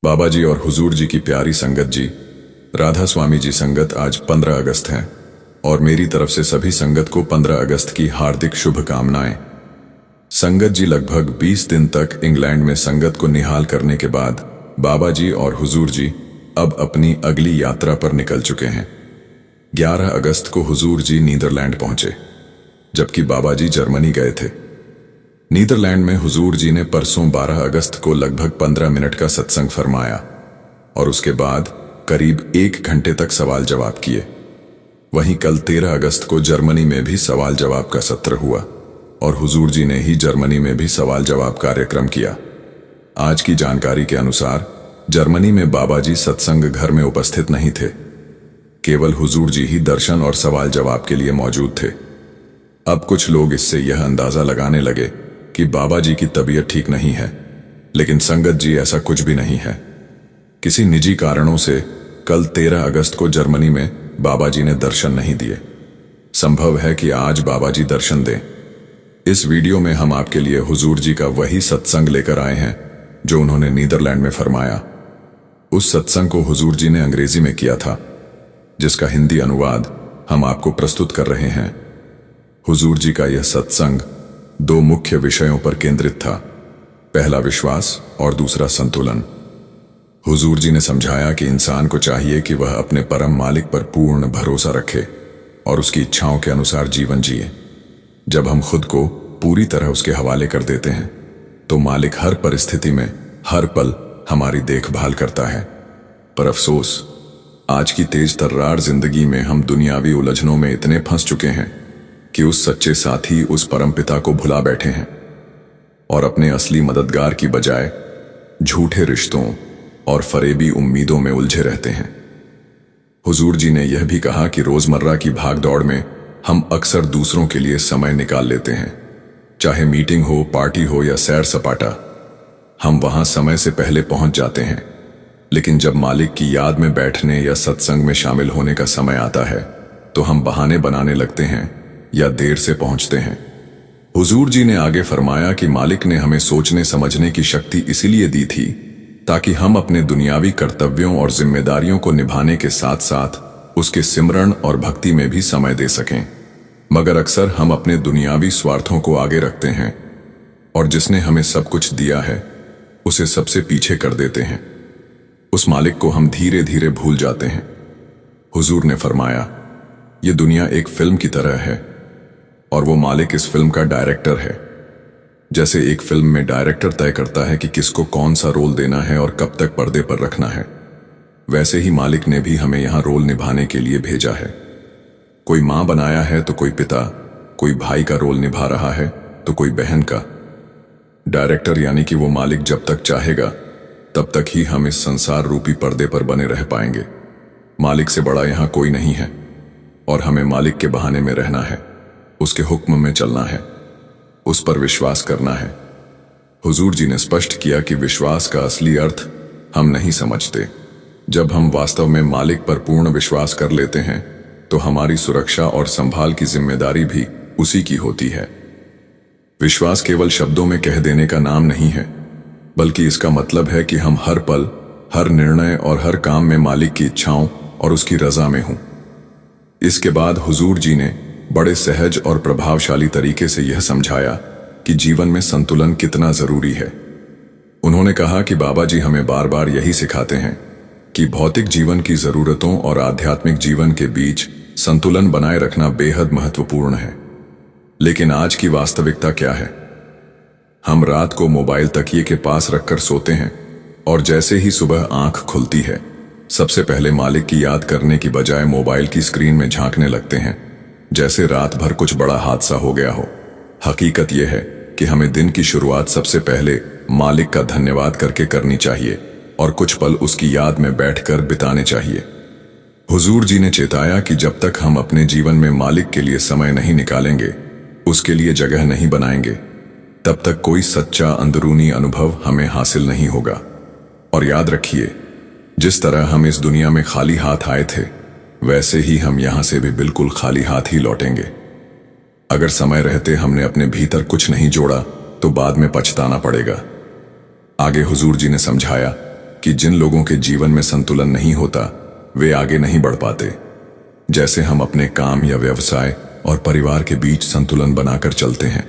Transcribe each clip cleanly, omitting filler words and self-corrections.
बाबा जी और हुजूर जी की प्यारी संगत जी, राधा स्वामी जी संगत आज 15 अगस्त है और मेरी तरफ से सभी संगत को 15 अगस्त की हार्दिक शुभकामनाएं। संगत जी लगभग 20 दिन तक इंग्लैंड में संगत को निहाल करने के बाद बाबा जी और हुजूर जी अब अपनी अगली यात्रा पर निकल चुके हैं। 11 अगस्त को हुजूर जी नीदरलैंड पहुंचे, जबकि बाबा जी जर्मनी गए थे। नीदरलैंड में हुजूर जी ने परसों 12 अगस्त को लगभग 15 मिनट का सत्संग फरमाया और उसके बाद करीब 1 घंटे तक सवाल जवाब किए। वहीं कल 13 अगस्त को जर्मनी में भी सवाल जवाब का सत्र हुआ और हुजूर जी ने ही जर्मनी में भी सवाल जवाब कार्यक्रम किया। आज की जानकारी के अनुसार जर्मनी में बाबा जी सत्संग घर में उपस्थित नहीं थे, केवल हुजूर जी ही दर्शन और सवाल जवाब के लिए मौजूद थे। अब कुछ लोग इससे यह अंदाजा लगाने लगे कि बाबा जी की तबीयत ठीक नहीं है, लेकिन संगत जी ऐसा कुछ भी नहीं है। किसी निजी कारणों से कल 13 अगस्त को जर्मनी में बाबा जी ने दर्शन नहीं दिए। संभव है कि आज बाबा जी दर्शन दें। इस वीडियो में हम आपके लिए हुजूर जी का वही सत्संग लेकर आए हैं जो उन्होंने नीदरलैंड में फरमाया। उस सत्संग को हुजूर जी ने अंग्रेजी में किया था, जिसका हिंदी अनुवाद हम आपको प्रस्तुत कर रहे हैं। हुजूर जी का यह सत्संग 2 मुख्य विषयों पर केंद्रित था, पहला विश्वास और दूसरा संतुलन। हुजूर जी ने समझाया कि इंसान को चाहिए कि वह अपने परम मालिक पर पूर्ण भरोसा रखे और उसकी इच्छाओं के अनुसार जीवन जिए। जब हम खुद को पूरी तरह उसके हवाले कर देते हैं तो मालिक हर परिस्थिति में हर पल हमारी देखभाल करता है। पर अफसोस, आज की तेज तर्रार जिंदगी में हम दुनियावी उलझनों में इतने फंस चुके हैं कि उस सच्चे साथी, उस परमपिता को भुला बैठे हैं और अपने असली मददगार की बजाय झूठे रिश्तों और फरेबी उम्मीदों में उलझे रहते हैं। हुजूर जी ने यह भी कहा कि रोजमर्रा की भागदौड़ में हम अक्सर दूसरों के लिए समय निकाल लेते हैं, चाहे मीटिंग हो, पार्टी हो या सैर सपाटा। हम वहां समय से पहले पहुंच जाते हैं, लेकिन जब मालिक की याद में बैठने या सत्संग में शामिल होने का समय आता है तो हम बहाने बनाने लगते हैं या देर से पहुंचते हैं। हुजूर जी ने आगे फरमाया कि मालिक ने हमें सोचने समझने की शक्ति इसीलिए दी थी ताकि हम अपने दुनियावी कर्तव्यों और जिम्मेदारियों को निभाने के साथ साथ उसके सिमरन और भक्ति में भी समय दे सकें। मगर अक्सर हम अपने दुनियावी स्वार्थों को आगे रखते हैं और जिसने हमें सब कुछ दिया है उसे सबसे पीछे कर देते हैं। उस मालिक को हम धीरे धीरे भूल जाते हैं। हुजूर ने फरमाया, ये दुनिया एक फिल्म की तरह है और वो मालिक इस फिल्म का डायरेक्टर है। जैसे एक फिल्म में डायरेक्टर तय करता है कि किसको कौन सा रोल देना है और कब तक पर्दे पर रखना है, वैसे ही मालिक ने भी हमें यहां रोल निभाने के लिए भेजा है। कोई मां बनाया है तो कोई पिता, कोई भाई का रोल निभा रहा है तो कोई बहन का। डायरेक्टर यानी कि वो मालिक जब तक चाहेगा तब तक ही हम इस संसार रूपी पर्दे पर बने रह पाएंगे। मालिक से बड़ा यहां कोई नहीं है और हमें मालिक के बहाने में रहना है, उसके हुक्म में चलना है, उस पर विश्वास करना है। हुजूर जी ने स्पष्ट किया कि विश्वास का असली अर्थ हम नहीं समझते। जब हम वास्तव में मालिक पर पूर्ण विश्वास कर लेते हैं तो हमारी सुरक्षा और संभाल की जिम्मेदारी भी उसी की होती है। विश्वास केवल शब्दों में कह देने का नाम नहीं है, बल्कि इसका मतलब है कि हम हर पल, हर निर्णय और हर काम में मालिक की इच्छाओं और उसकी रजा में हों। इसके बाद हुजूर जी ने बड़े सहज और प्रभावशाली तरीके से यह समझाया कि जीवन में संतुलन कितना जरूरी है। उन्होंने कहा कि बाबा जी हमें बार बार यही सिखाते हैं कि भौतिक जीवन की जरूरतों और आध्यात्मिक जीवन के बीच संतुलन बनाए रखना बेहद महत्वपूर्ण है। लेकिन आज की वास्तविकता क्या है? हम रात को मोबाइल तकिए के पास रखकर सोते हैं और जैसे ही सुबह आंख खुलती है सबसे पहले मालिक की याद करने की बजाय मोबाइल की स्क्रीन में झांकने लगते हैं, जैसे रात भर कुछ बड़ा हादसा हो गया हो। हकीकत यह है कि हमें दिन की शुरुआत सबसे पहले मालिक का धन्यवाद करके करनी चाहिए और कुछ पल उसकी याद में बैठकर बिताने चाहिए। हुजूर जी ने चेताया कि जब तक हम अपने जीवन में मालिक के लिए समय नहीं निकालेंगे, उसके लिए जगह नहीं बनाएंगे, तब तक कोई सच्चा अंदरूनी अनुभव हमें हासिल नहीं होगा। और याद रखिए, जिस तरह हम इस दुनिया में खाली हाथ आए थे वैसे ही हम यहां से भी बिल्कुल खाली हाथ ही लौटेंगे। अगर समय रहते हमने अपने भीतर कुछ नहीं जोड़ा तो बाद में पछताना पड़ेगा। आगे हुजूर जी ने समझाया कि जिन लोगों के जीवन में संतुलन नहीं होता वे आगे नहीं बढ़ पाते। जैसे हम अपने काम या व्यवसाय और परिवार के बीच संतुलन बनाकर चलते हैं,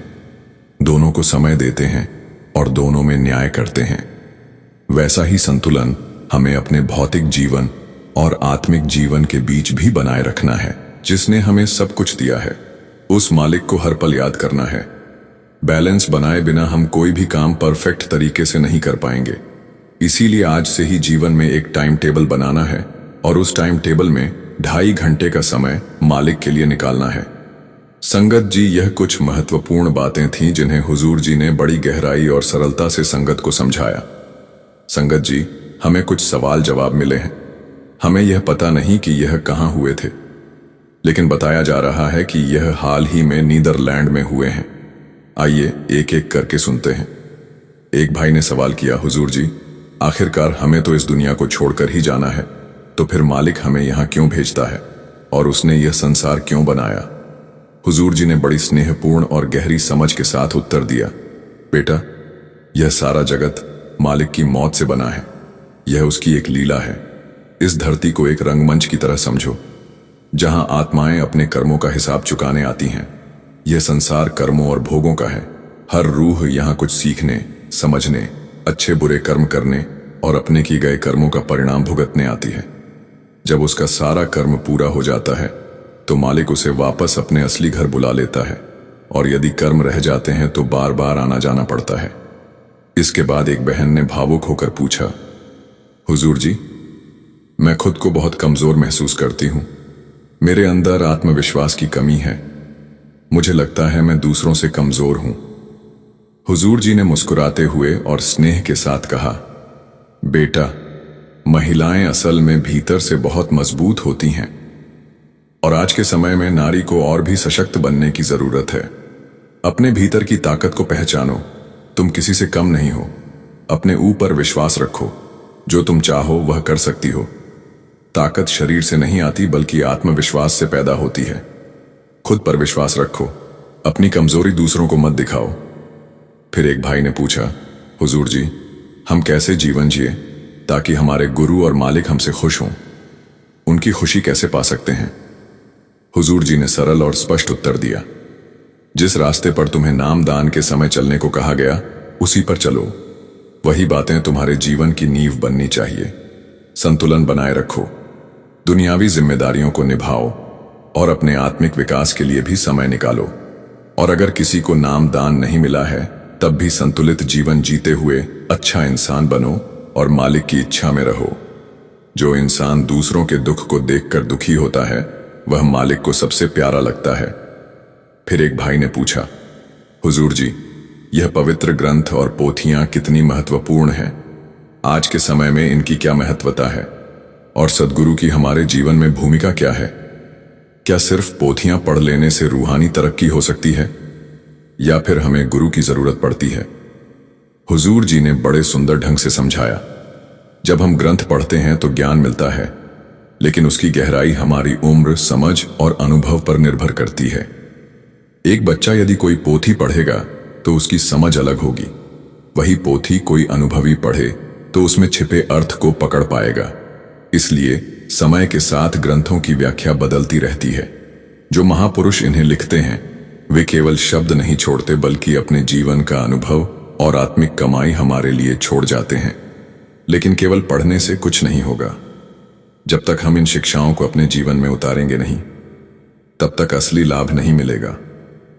दोनों को समय देते हैं और दोनों में न्याय करते हैं, वैसा ही संतुलन हमें अपने भौतिक जीवन और आत्मिक जीवन के बीच भी बनाए रखना है। जिसने हमें सब कुछ दिया है उस मालिक को हर पल याद करना है। बैलेंस बनाए बिना हम कोई भी काम परफेक्ट तरीके से नहीं कर पाएंगे। इसीलिए आज से ही जीवन में एक टाइम टेबल बनाना है और उस टाइम टेबल में 2.5 घंटे का समय मालिक के लिए निकालना है। संगत जी, यह कुछ महत्वपूर्ण बातें थीं जिन्हें हुजूर जी ने बड़ी गहराई और सरलता से संगत को समझाया। संगत जी, हमें कुछ सवाल जवाब मिले हैं। हमें यह पता नहीं कि यह कहाँ हुए थे, लेकिन बताया जा रहा है कि यह हाल ही में नीदरलैंड में हुए हैं। आइए एक एक करके सुनते हैं। एक भाई ने सवाल किया, हुजूर जी, आखिरकार हमें तो इस दुनिया को छोड़कर ही जाना है, तो फिर मालिक हमें यहाँ क्यों भेजता है और उसने यह संसार क्यों बनाया? हुजूर जी ने बड़ी स्नेहपूर्ण और गहरी समझ के साथ उत्तर दिया, बेटा, यह सारा जगत मालिक की मौत से बना है। यह उसकी एक लीला है। इस धरती को एक रंगमंच की तरह समझो, जहां आत्माएं अपने कर्मों का हिसाब चुकाने आती हैं। यह संसार कर्मों और भोगों का है। हर रूह यहां कुछ सीखने, समझने, अच्छे बुरे कर्म करने और अपने किए गए कर्मों का परिणाम भुगतने आती है। जब उसका सारा कर्म पूरा हो जाता है तो मालिक उसे वापस अपने असली घर बुला लेता है, और यदि कर्म रह जाते हैं तो बार बार आना जाना पड़ता है। इसके बाद एक बहन ने भावुक होकर पूछा, हुजूर जी, मैं खुद को बहुत कमजोर महसूस करती हूं। मेरे अंदर आत्मविश्वास की कमी है। मुझे लगता है मैं दूसरों से कमजोर हूं। हुजूर जी ने मुस्कुराते हुए और स्नेह के साथ कहा, बेटा, महिलाएं असल में भीतर से बहुत मजबूत होती हैं और आज के समय में नारी को और भी सशक्त बनने की जरूरत है। अपने भीतर की ताकत को पहचानो। तुम किसी से कम नहीं हो। अपने ऊपर विश्वास रखो। जो तुम चाहो वह कर सकती हो। ताकत शरीर से नहीं आती बल्कि आत्मविश्वास से पैदा होती है। खुद पर विश्वास रखो। अपनी कमजोरी दूसरों को मत दिखाओ। फिर एक भाई ने पूछा, हुजूर जी, हम कैसे जीवन जिए ताकि हमारे गुरु और मालिक हमसे खुश हों? उनकी खुशी कैसे पा सकते हैं? हुजूर जी ने सरल और स्पष्ट उत्तर दिया, जिस रास्ते पर तुम्हें नाम दान के समय चलने को कहा गया उसी पर चलो। वही बातें तुम्हारे जीवन की नींव बननी चाहिए। संतुलन बनाए रखो। दुनियावी जिम्मेदारियों को निभाओ और अपने आत्मिक विकास के लिए भी समय निकालो। और अगर किसी को नाम दान नहीं मिला है तब भी संतुलित जीवन जीते हुए अच्छा इंसान बनो और मालिक की इच्छा में रहो। जो इंसान दूसरों के दुख को देखकर दुखी होता है वह मालिक को सबसे प्यारा लगता है। फिर एक भाई ने पूछा, हुजूर जी, यह पवित्र ग्रंथ और पोथियां कितनी महत्वपूर्ण हैं? आज के समय में इनकी क्या महत्वता है और सद्गुरु की हमारे जीवन में भूमिका क्या है? क्या सिर्फ पोथियां पढ़ लेने से रूहानी तरक्की हो सकती है या फिर हमें गुरु की जरूरत पड़ती है? हुजूर जी ने बड़े सुंदर ढंग से समझाया, जब हम ग्रंथ पढ़ते हैं तो ज्ञान मिलता है, लेकिन उसकी गहराई हमारी उम्र, समझ और अनुभव पर निर्भर करती है। एक बच्चा यदि कोई पोथी पढ़ेगा तो उसकी समझ अलग होगी। वही पोथी कोई अनुभवी पढ़े तो उसमें छिपे अर्थ को पकड़ पाएगा। इसलिए समय के साथ ग्रंथों की व्याख्या बदलती रहती है। जो महापुरुष इन्हें लिखते हैं वे केवल शब्द नहीं छोड़ते बल्कि अपने जीवन का अनुभव और आत्मिक कमाई हमारे लिए छोड़ जाते हैं। लेकिन केवल पढ़ने से कुछ नहीं होगा। जब तक हम इन शिक्षाओं को अपने जीवन में उतारेंगे नहीं, तब तक असली लाभ नहीं मिलेगा।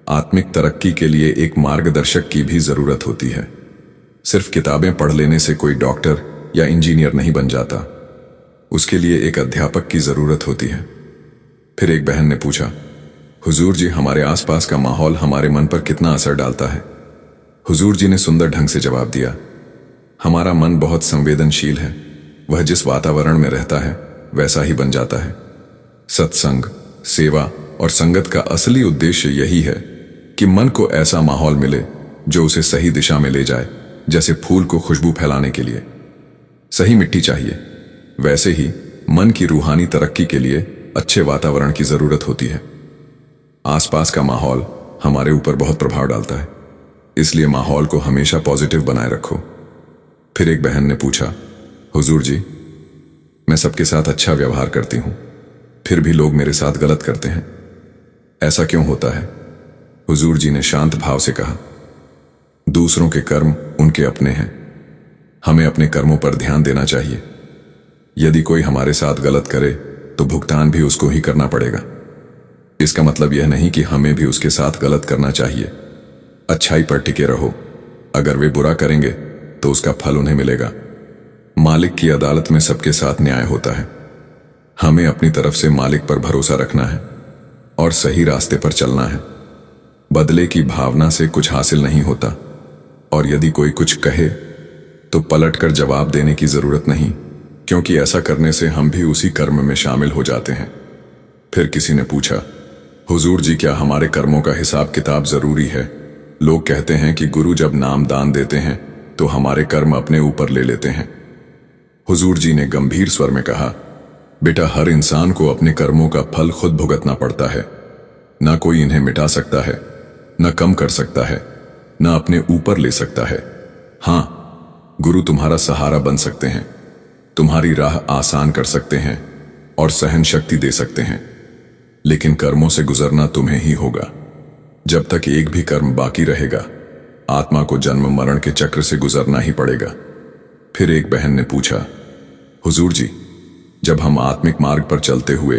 आत्मिक तरक्की के लिए एक मार्गदर्शक की भी जरूरत होती है। सिर्फ किताबें पढ़ लेने से कोई डॉक्टर या इंजीनियर नहीं बन जाता। उसके लिए एक अध्यापक की जरूरत होती है। फिर एक बहन ने पूछा, हुजूर जी, हमारे आसपास का माहौल हमारे मन पर कितना असर डालता है? हुजूर जी ने सुंदर ढंग से जवाब दिया, हमारा मन बहुत संवेदनशील है। वह जिस वातावरण में रहता है वैसा ही बन जाता है। सत्संग, सेवा और संगत का असली उद्देश्य यही है कि मन को ऐसा माहौल मिले जो उसे सही दिशा में ले जाए। जैसे फूल को खुशबू फैलाने के लिए सही मिट्टी चाहिए, वैसे ही मन की रूहानी तरक्की के लिए अच्छे वातावरण की जरूरत होती है। आसपास का माहौल हमारे ऊपर बहुत प्रभाव डालता है, इसलिए माहौल को हमेशा पॉजिटिव बनाए रखो। फिर एक बहन ने पूछा, हुजूर जी, मैं सबके साथ अच्छा व्यवहार करती हूं, फिर भी लोग मेरे साथ गलत करते हैं। ऐसा क्यों होता है? हुजूर जी ने शांत भाव से कहा, दूसरों के कर्म उनके अपने हैं, हमें अपने कर्मों पर ध्यान देना चाहिए। यदि कोई हमारे साथ गलत करे तो भुगतान भी उसको ही करना पड़ेगा। इसका मतलब यह नहीं कि हमें भी उसके साथ गलत करना चाहिए। अच्छाई पर टिके रहो, अगर वे बुरा करेंगे तो उसका फल उन्हें मिलेगा। मालिक की अदालत में सबके साथ न्याय होता है। हमें अपनी तरफ से मालिक पर भरोसा रखना है और सही रास्ते पर चलना है। बदले की भावना से कुछ हासिल नहीं होता, और यदि कोई कुछ कहे तो पलटकर जवाब देने की जरूरत नहीं, क्योंकि ऐसा करने से हम भी उसी कर्म में शामिल हो जाते हैं। फिर किसी ने पूछा, हुजूर जी, क्या हमारे कर्मों का हिसाब किताब जरूरी है? लोग कहते हैं कि गुरु जब नाम दान देते हैं तो हमारे कर्म अपने ऊपर ले लेते हैं। हुजूर जी ने गंभीर स्वर में कहा, बेटा, हर इंसान को अपने कर्मों का फल खुद भुगतना पड़ता है। ना कोई इन्हें मिटा सकता है, न कम कर सकता है, न अपने ऊपर ले सकता है। हां, गुरु तुम्हारा सहारा बन सकते हैं, तुम्हारी राह आसान कर सकते हैं और सहन शक्ति दे सकते हैं, लेकिन कर्मों से गुजरना तुम्हें ही होगा। जब तक एक भी कर्म बाकी रहेगा, आत्मा को जन्म मरण के चक्र से गुजरना ही पड़ेगा। फिर एक बहन ने पूछा, हुजूर जी, जब हम आत्मिक मार्ग पर चलते हुए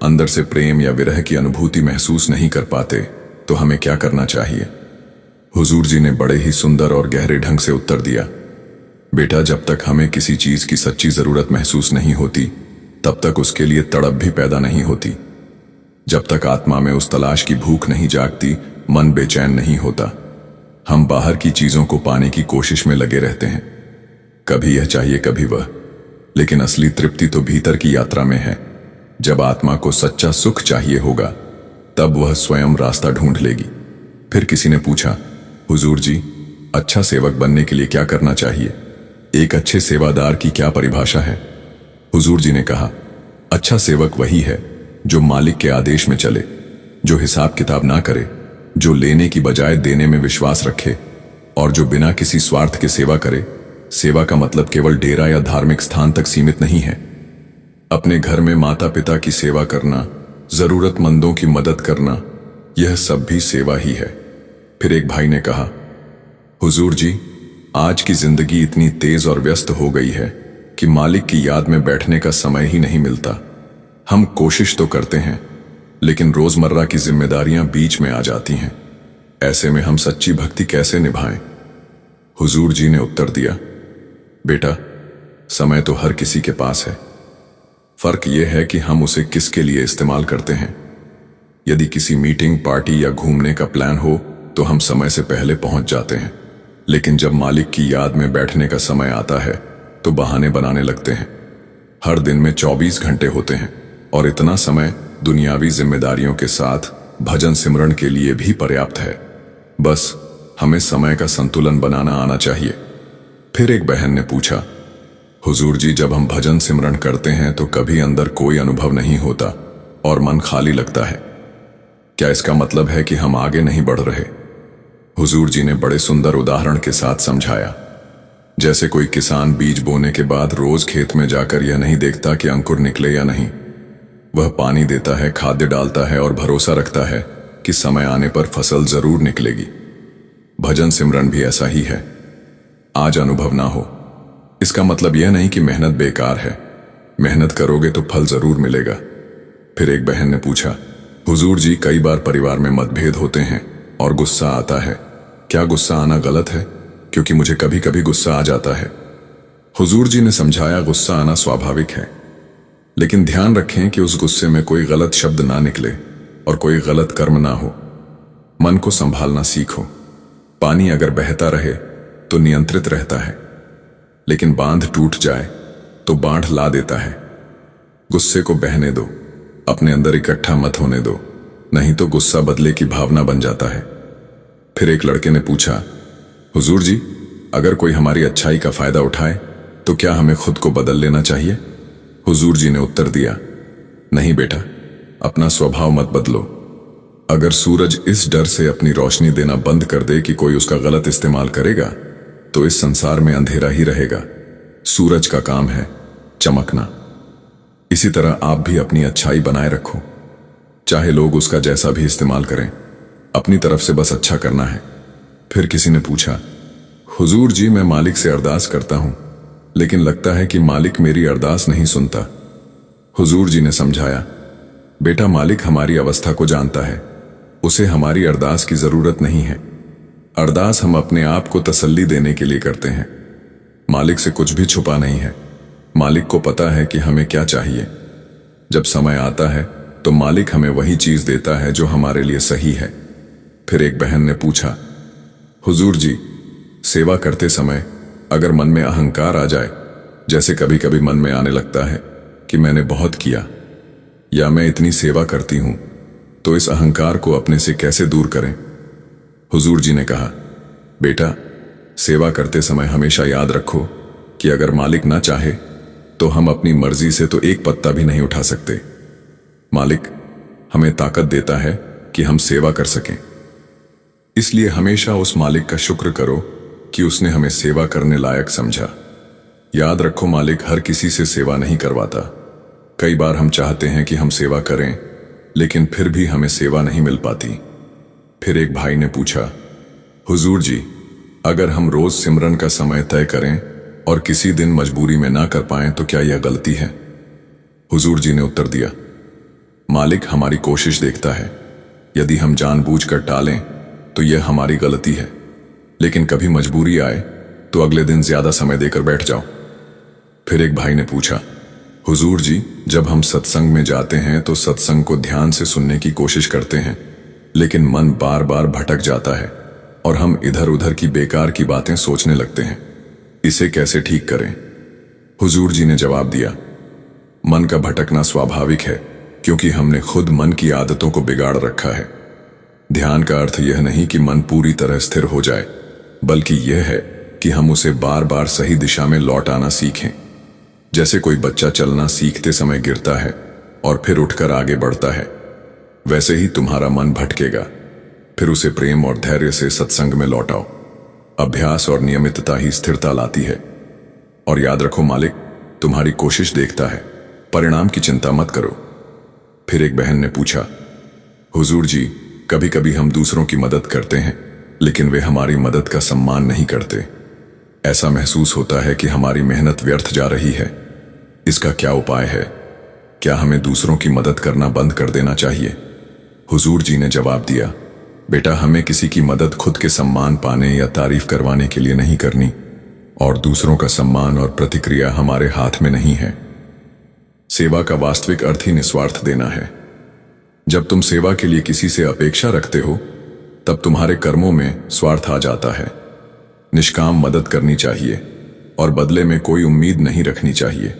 अंदर से प्रेम या विरह की अनुभूति महसूस नहीं कर पाते तो हमें क्या करना चाहिए? हुजूर जी ने बड़े ही सुंदर और गहरे ढंग से उत्तर दिया, बेटा, जब तक हमें किसी चीज की सच्ची जरूरत महसूस नहीं होती, तब तक उसके लिए तड़प भी पैदा नहीं होती। जब तक आत्मा में उस तलाश की भूख नहीं जागती, मन बेचैन नहीं होता। हम बाहर की चीजों को पाने की कोशिश में लगे रहते हैं, कभी यह चाहिए कभी वह, लेकिन असली तृप्ति तो भीतर की यात्रा में है। जब आत्मा को सच्चा सुख चाहिए होगा, तब वह स्वयं रास्ता ढूंढ लेगी। फिर किसी ने पूछा, हुजूर जी, अच्छा सेवक बनने के लिए क्या करना चाहिए? एक अच्छे सेवादार की क्या परिभाषा है? हुजूर जी ने कहा, अच्छा सेवक वही है जो मालिक के आदेश में चले, जो हिसाब किताब ना करे, जो लेने की बजाय देने में विश्वास रखे, और जो बिना किसी स्वार्थ के सेवा करे। सेवा का मतलब केवल डेरा या धार्मिक स्थान तक सीमित नहीं है। अपने घर में माता पिता की सेवा करना, जरूरतमंदों की मदद करना, यह सब भी सेवा ही है। फिर एक भाई ने कहा, हुजूर जी, आज की जिंदगी इतनी तेज और व्यस्त हो गई है कि मालिक की याद में बैठने का समय ही नहीं मिलता। हम कोशिश तो करते हैं, लेकिन रोजमर्रा की जिम्मेदारियां बीच में आ जाती हैं। ऐसे में हम सच्ची भक्ति कैसे निभाएं? हुजूर जी ने उत्तर दिया, बेटा, समय तो हर किसी के पास है, फर्क यह है कि हम उसे किसके लिए इस्तेमाल करते हैं। यदि किसी मीटिंग, पार्टी या घूमने का प्लान हो तो हम समय से पहले पहुंच जाते हैं, लेकिन जब मालिक की याद में बैठने का समय आता है तो बहाने बनाने लगते हैं। हर दिन में 24 घंटे होते हैं, और इतना समय दुनियावी जिम्मेदारियों के साथ भजन सिमरन के लिए भी पर्याप्त है। बस हमें समय का संतुलन बनाना आना चाहिए। फिर एक बहन ने पूछा, हुजूर जी, जब हम भजन सिमरन करते हैं तो कभी अंदर कोई अनुभव नहीं होता और मन खाली लगता है। क्या इसका मतलब है कि हम आगे नहीं बढ़ रहे? हुजूर जी ने बड़े सुंदर उदाहरण के साथ समझाया। जैसे कोई किसान बीज बोने के बाद रोज खेत में जाकर यह नहीं देखता कि अंकुर निकले या नहीं। वह पानी देता है, खाद्य डालता है और भरोसा रखता है कि समय आने पर फसल जरूर निकलेगी। भजन सिमरन भी ऐसा ही है। आज अनुभव ना हो, इसका मतलब यह नहीं कि मेहनत बेकार है। मेहनत करोगे तो फल जरूर मिलेगा। फिर एक बहन ने पूछा, हुजूर जी, कई बार परिवार में मतभेद होते हैं और गुस्सा आता है। क्या गुस्सा आना गलत है? क्योंकि मुझे कभी कभी गुस्सा आ जाता है। हुजूर जी ने समझाया, गुस्सा आना स्वाभाविक है, लेकिन ध्यान रखें कि उस गुस्से में कोई गलत शब्द ना निकले और कोई गलत कर्म ना हो। मन को संभालना सीखो। पानी अगर बहता रहे तो नियंत्रित रहता है, लेकिन बांध टूट जाए तो बाढ़ ला देता है। गुस्से को बहने दो, अपने अंदर इकट्ठा मत होने दो, नहीं तो गुस्सा बदले की भावना बन जाता है। फिर एक लड़के ने पूछा, हुजूर जी, अगर कोई हमारी अच्छाई का फायदा उठाए तो क्या हमें खुद को बदल लेना चाहिए? हुजूर जी ने उत्तर दिया, नहीं बेटा, अपना स्वभाव मत बदलो। अगर सूरज इस डर से अपनी रोशनी देना बंद कर दे कि कोई उसका गलत इस्तेमाल करेगा, तो इस संसार में अंधेरा ही रहेगा। सूरज का काम है चमकना। इसी तरह आप भी अपनी अच्छाई बनाए रखो, चाहे लोग उसका जैसा भी इस्तेमाल करें, अपनी तरफ से बस अच्छा करना है। फिर किसी ने पूछा, हुजूर जी मैं मालिक से अरदास करता हूं, लेकिन लगता है कि मालिक मेरी अरदास नहीं सुनता। हुजूर जी ने समझाया, बेटा मालिक हमारी अवस्था को जानता है, उसे हमारी अरदास की जरूरत नहीं है। अरदास हम अपने आप को तसल्ली देने के लिए करते हैं। मालिक से कुछ भी छुपा नहीं है। मालिक को पता है कि हमें क्या चाहिए। जब समय आता है तो मालिक हमें वही चीज देता है जो हमारे लिए सही है। फिर एक बहन ने पूछा, हुजूर जी सेवा करते समय अगर मन में अहंकार आ जाए, जैसे कभी कभी मन में आने लगता है कि मैंने बहुत किया या मैं इतनी सेवा करती हूं, तो इस अहंकार को अपने से कैसे दूर करें? हुजूर जी ने कहा, बेटा सेवा करते समय हमेशा याद रखो कि अगर मालिक ना चाहे तो हम अपनी मर्जी से तो एक पत्ता भी नहीं उठा सकते। मालिक हमें ताकत देता है कि हम सेवा कर सकें। इसलिए हमेशा उस मालिक का शुक्र करो कि उसने हमें सेवा करने लायक समझा। याद रखो मालिक हर किसी से सेवा नहीं करवाता। कई बार हम चाहते हैं कि हम सेवा करें, लेकिन फिर भी हमें सेवा नहीं मिल पाती। फिर एक भाई ने पूछा, हुजूर जी अगर हम रोज सिमरन का समय तय करें और किसी दिन मजबूरी में ना कर पाएं तो क्या यह गलती है? हुजूर जी ने उत्तर दिया, मालिक हमारी कोशिश देखता है। यदि हम जानबूझकर टालें तो यह हमारी गलती है, लेकिन कभी मजबूरी आए तो अगले दिन ज्यादा समय देकर बैठ जाओ। फिर एक भाई ने पूछा, हुजूर जी जब हम सत्संग में जाते हैं तो सत्संग को ध्यान से सुनने की कोशिश करते हैं, लेकिन मन बार बार भटक जाता है और हम इधर उधर की बेकार की बातें सोचने लगते हैं। इसे कैसे ठीक करें? हुजूर जी ने जवाब दिया, मन का भटकना स्वाभाविक है, क्योंकि हमने खुद मन की आदतों को बिगाड़ रखा है। ध्यान का अर्थ यह नहीं कि मन पूरी तरह स्थिर हो जाए, बल्कि यह है कि हम उसे बार बार सही दिशा में लौट आना सीखें। जैसे कोई बच्चा चलना सीखते समय गिरता है और फिर उठकर आगे बढ़ता है, वैसे ही तुम्हारा मन भटकेगा। फिर उसे प्रेम और धैर्य से सत्संग में लौटाओ। अभ्यास और नियमितता ही स्थिरता लाती है। और याद रखो मालिक तुम्हारी कोशिश देखता है, परिणाम की चिंता मत करो। फिर एक बहन ने पूछा, हुजूर जी कभी कभी हम दूसरों की मदद करते हैं, लेकिन वे हमारी मदद का सम्मान नहीं करते। ऐसा महसूस होता है कि हमारी मेहनत व्यर्थ जा रही है। इसका क्या उपाय है? क्या हमें दूसरों की मदद करना बंद कर देना चाहिए? हुजूर जी ने जवाब दिया, बेटा हमें किसी की मदद खुद के सम्मान पाने या तारीफ करवाने के लिए नहीं करनी, और दूसरों का सम्मान और प्रतिक्रिया हमारे हाथ में नहीं है। सेवा का वास्तविक अर्थ ही निस्वार्थ देना है। जब तुम सेवा के लिए किसी से अपेक्षा रखते हो, तब तुम्हारे कर्मों में स्वार्थ आ जाता है। निष्काम मदद करनी चाहिए और बदले में कोई उम्मीद नहीं रखनी चाहिए।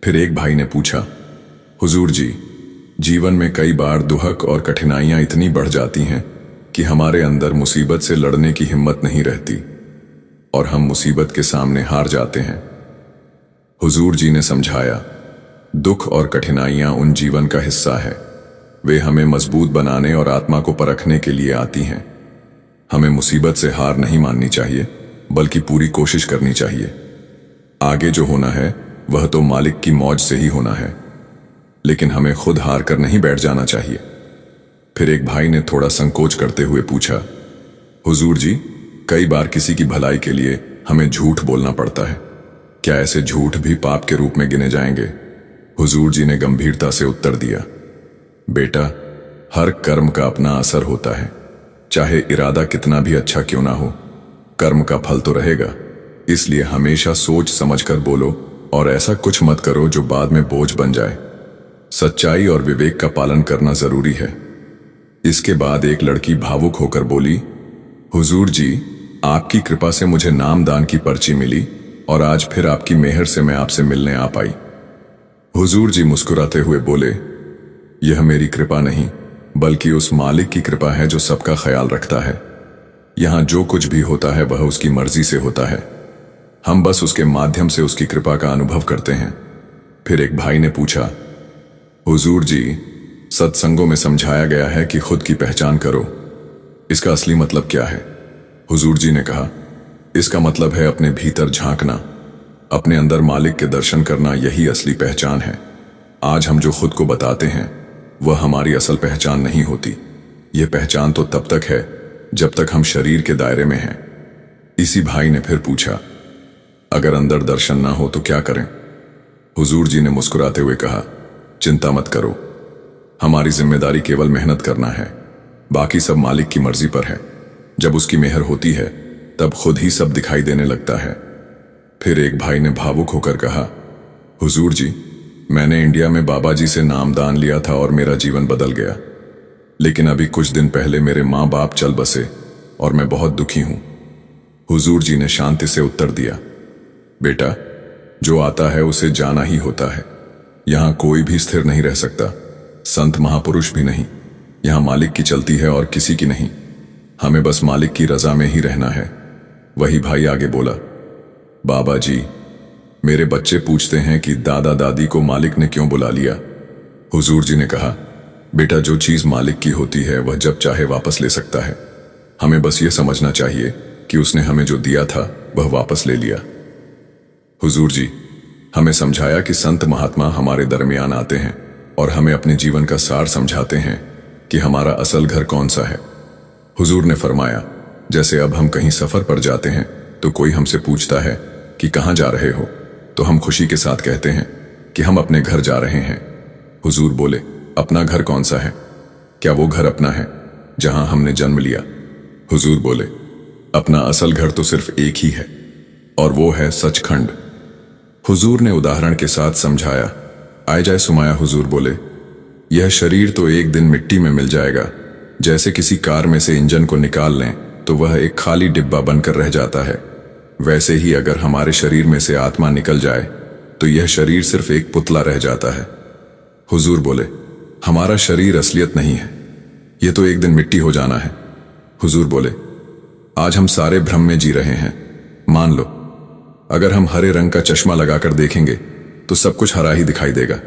फिर एक भाई ने पूछा, हुजूर जी जीवन में कई बार दुहक और कठिनाइयां इतनी बढ़ जाती हैं कि हमारे अंदर मुसीबत से लड़ने की हिम्मत नहीं रहती और हम मुसीबत के सामने हार जाते हैं। हुजूर जी ने समझाया, दुख और कठिनाइयां उन जीवन का हिस्सा है। वे हमें मजबूत बनाने और आत्मा को परखने के लिए आती हैं। हमें मुसीबत से हार नहीं माननी चाहिए, बल्कि पूरी कोशिश करनी चाहिए। आगे जो होना है वह तो मालिक की मौज से ही होना है, लेकिन हमें खुद हार कर नहीं बैठ जाना चाहिए। फिर एक भाई ने थोड़ा संकोच करते हुए पूछा, हुजूर जी कई बार किसी की भलाई के लिए हमें झूठ बोलना पड़ता है। क्या ऐसे झूठ भी पाप के रूप में गिने जाएंगे? हुजूर जी ने गंभीरता से उत्तर दिया, बेटा हर कर्म का अपना असर होता है। चाहे इरादा कितना भी अच्छा क्यों ना हो, कर्म का फल तो रहेगा। इसलिए हमेशा सोच समझकर बोलो और ऐसा कुछ मत करो जो बाद में बोझ बन जाए। सच्चाई और विवेक का पालन करना जरूरी है। इसके बाद एक लड़की भावुक होकर बोली, हुजूर जी आपकी कृपा से मुझे नामदान की पर्ची मिली और आज फिर आपकी मेहर से मैं आपसे मिलने आ पाई। हुजूर जी मुस्कुराते हुए बोले, यह मेरी कृपा नहीं बल्कि उस मालिक की कृपा है जो सबका ख्याल रखता है। यहां जो कुछ भी होता है वह उसकी मर्जी से होता है। हम बस उसके माध्यम से उसकी कृपा का अनुभव करते हैं। फिर एक भाई ने पूछा, हुजूर जी सत्संगों में समझाया गया है कि खुद की पहचान करो, इसका असली मतलब क्या है? हुजूर जी ने कहा, इसका मतलब है अपने भीतर झांकना। अपने अंदर मालिक के दर्शन करना यही असली पहचान है। आज हम जो खुद को बताते हैं वह हमारी असल पहचान नहीं होती। यह पहचान तो तब तक है जब तक हम शरीर के दायरे में हैं। इसी भाई ने फिर पूछा, अगर अंदर दर्शन ना हो तो क्या करें? हुजूर जी ने मुस्कुराते हुए कहा, चिंता मत करो, हमारी जिम्मेदारी केवल मेहनत करना है, बाकी सब मालिक की मर्जी पर है। जब उसकी मेहर होती है तब खुद ही सब दिखाई देने लगता है। फिर एक भाई ने भावुक होकर कहा, हुजूर जी, मैंने इंडिया में बाबा जी से नामदान लिया था और मेरा जीवन बदल गया, लेकिन अभी कुछ दिन पहले मेरे माँ बाप चल बसे और मैं बहुत दुखी हूं। हुजूर जी ने शांति से उत्तर दिया, बेटा, जो आता है उसे जाना ही होता है। यहां कोई भी स्थिर नहीं रह सकता, संत महापुरुष भी नहीं। यहां मालिक की चलती है और किसी की नहीं। हमें बस मालिक की रजा में ही रहना है। वही भाई आगे बोला, बाबा जी, मेरे बच्चे पूछते हैं कि दादा दादी को मालिक ने क्यों बुला लिया? हुजूर जी ने कहा, बेटा, जो चीज मालिक की होती है वह जब चाहे वापस ले सकता है। हमें बस ये समझना चाहिए कि उसने हमें जो दिया था वह वापस ले लिया। हुजूर जी हमें समझाया कि संत महात्मा हमारे दरमियान आते हैं और हमें अपने जीवन का सार समझाते हैं कि हमारा असल घर कौन सा है। हुजूर ने फरमाया, जैसे अब हम कहीं सफर पर जाते हैं तो कोई हमसे पूछता है कि कहाँ जा रहे हो, तो हम खुशी के साथ कहते हैं कि हम अपने घर जा रहे हैं। हुजूर बोले, अपना घर कौन सा है? क्या वो घर अपना है जहां हमने जन्म लिया? हुजूर बोले, अपना असल घर तो सिर्फ एक ही है और वो है सचखंड। हुजूर ने उदाहरण के साथ समझाया। आए जाए सुमाया हुजूर बोले, यह शरीर तो एक दिन मिट्टी में मिल जाएगा। जैसे किसी कार में से इंजन को निकाल लें तो वह एक खाली डिब्बा बनकर रह जाता है, वैसे ही अगर हमारे शरीर में से आत्मा निकल जाए तो यह शरीर सिर्फ एक पुतला रह जाता है। हुजूर बोले, हमारा शरीर असलियत नहीं है, यह तो एक दिन मिट्टी हो जाना है। हुजूर बोले, आज हम सारे भ्रम में जी रहे हैं। मान लो अगर हम हरे रंग का चश्मा लगाकर देखेंगे तो सब कुछ हरा ही दिखाई देगा,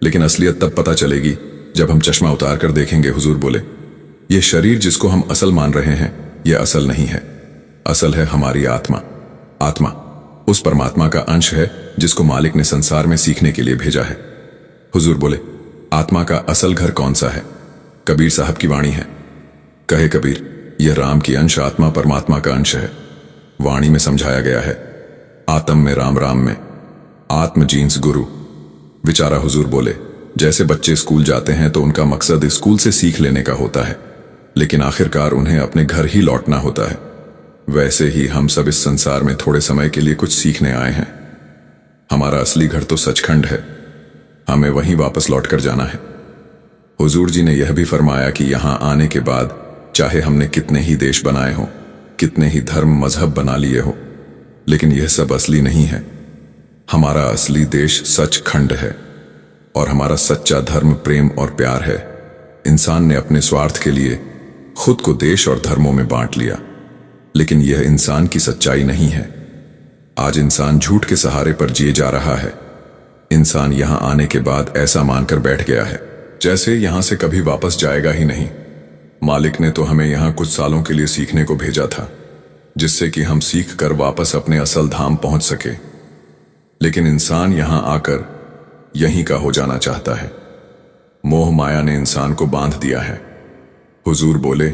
लेकिन असलियत तब पता चलेगी जब हम चश्मा उतार कर देखेंगे। हुजूर बोले, यह शरीर जिसको हम असल मान रहे हैं यह असल नहीं है। असल है हमारी आत्मा। आत्मा उस परमात्मा का अंश है जिसको मालिक ने संसार में सीखने के लिए भेजा है। हुजूर बोले, आत्मा का असल घर कौन सा है? कबीर साहब की वाणी है। कहे कबीर, यह राम की अंश आत्मा परमात्मा का अंश है। वाणी में समझाया गया है, आत्म में राम, राम में आत्म जीन्स गुरु। विचारा हुजूर बोले, जैसे बच्चे स्कूल जाते हैं तो उनका मकसद स्कूल से सीख लेने का होता है, लेकिन आखिरकार उन्हें अपने घर ही लौटना होता है, वैसे ही हम सब इस संसार में थोड़े समय के लिए कुछ सीखने आए हैं। हमारा असली घर तो सचखंड है, हमें वहीं वापस लौट कर जाना है। हुजूर जी ने यह भी फरमाया कि यहां आने के बाद चाहे हमने कितने ही देश बनाए हों, कितने ही धर्म मजहब बना लिए हो, लेकिन यह सब असली नहीं है। हमारा असली देश सचखंड है और हमारा सच्चा धर्म प्रेम और प्यार है। इंसान ने अपने स्वार्थ के लिए खुद को देश और धर्मों में बांट लिया, लेकिन यह इंसान की सच्चाई नहीं है। आज इंसान झूठ के सहारे पर जिए जा रहा है। इंसान यहां आने के बाद ऐसा मानकर बैठ गया है जैसे यहां से कभी वापस जाएगा ही नहीं। मालिक ने तो हमें यहां कुछ सालों के लिए सीखने को भेजा था, जिससे कि हम सीख कर वापस अपने असल धाम पहुंच सके, लेकिन इंसान यहां आकर यहीं का हो जाना चाहता है। मोह माया ने इंसान को बांध दिया है। हुजूर बोले,